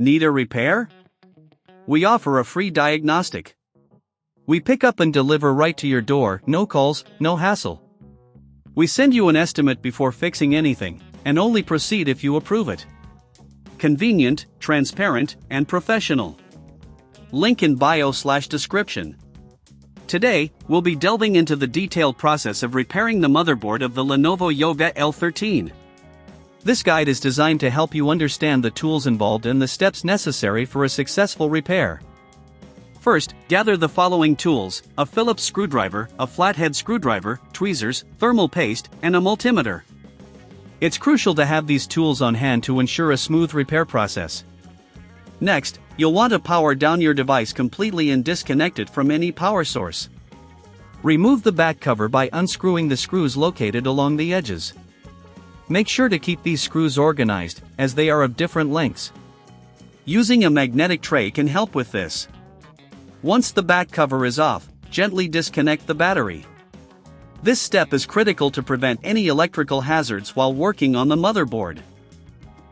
Need a repair? We offer a free diagnostic. We pick up and deliver right to your door, no calls, no hassle. We send you an estimate before fixing anything, and only proceed if you approve it. Convenient, transparent, and professional. Link in bio/description. Today, we'll be delving into the detailed process of repairing the motherboard of the Lenovo Yoga L13. This guide is designed to help you understand the tools involved and the steps necessary for a successful repair. First, gather the following tools: a Phillips screwdriver, a flathead screwdriver, tweezers, thermal paste, and a multimeter. It's crucial to have these tools on hand to ensure a smooth repair process. Next, you'll want to power down your device completely and disconnect it from any power source. Remove the back cover by unscrewing the screws located along the edges. Make sure to keep these screws organized, as they are of different lengths. Using a magnetic tray can help with this. Once the back cover is off, gently disconnect the battery. This step is critical to prevent any electrical hazards while working on the motherboard.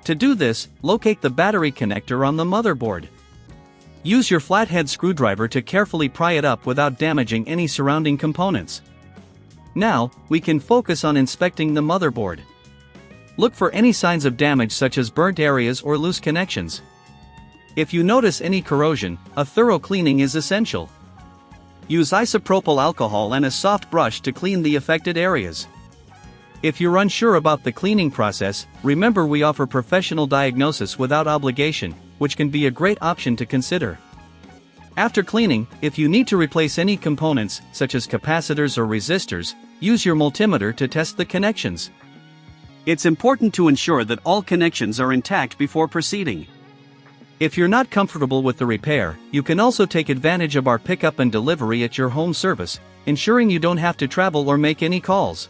To do this, locate the battery connector on the motherboard. Use your flathead screwdriver to carefully pry it up without damaging any surrounding components. Now, we can focus on inspecting the motherboard. Look for any signs of damage such as burnt areas or loose connections. If you notice any corrosion, a thorough cleaning is essential. Use isopropyl alcohol and a soft brush to clean the affected areas. If you're unsure about the cleaning process, remember we offer professional diagnosis without obligation, which can be a great option to consider. After cleaning, if you need to replace any components, such as capacitors or resistors, use your multimeter to test the connections. It's important to ensure that all connections are intact before proceeding. If you're not comfortable with the repair, you can also take advantage of our pickup and delivery at your home service, ensuring you don't have to travel or make any calls.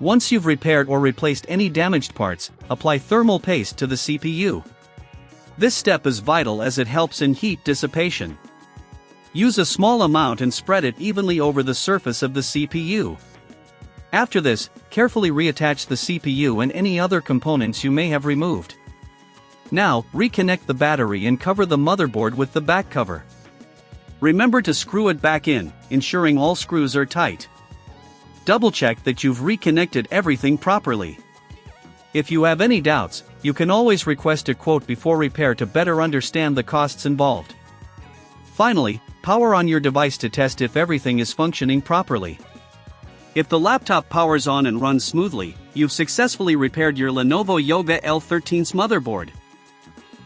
Once you've repaired or replaced any damaged parts, apply thermal paste to the CPU. This step is vital as it helps in heat dissipation. Use a small amount and spread it evenly over the surface of the CPU. After this, carefully reattach the CPU and any other components you may have removed. Now, reconnect the battery and cover the motherboard with the back cover. Remember to screw it back in, ensuring all screws are tight. Double-check that you've reconnected everything properly. If you have any doubts, you can always request a quote before repair to better understand the costs involved. Finally, power on your device to test if everything is functioning properly. If the laptop powers on and runs smoothly, you've successfully repaired your Lenovo Yoga L13's motherboard.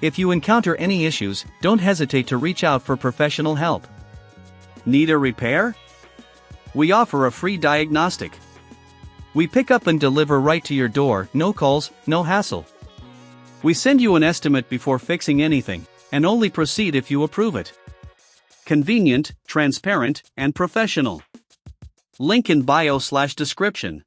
If you encounter any issues, don't hesitate to reach out for professional help. Need a repair? We offer a free diagnostic. We pick up and deliver right to your door, no calls, no hassle. We send you an estimate before fixing anything, and only proceed if you approve it. Convenient, transparent, and professional. Link in bio/description.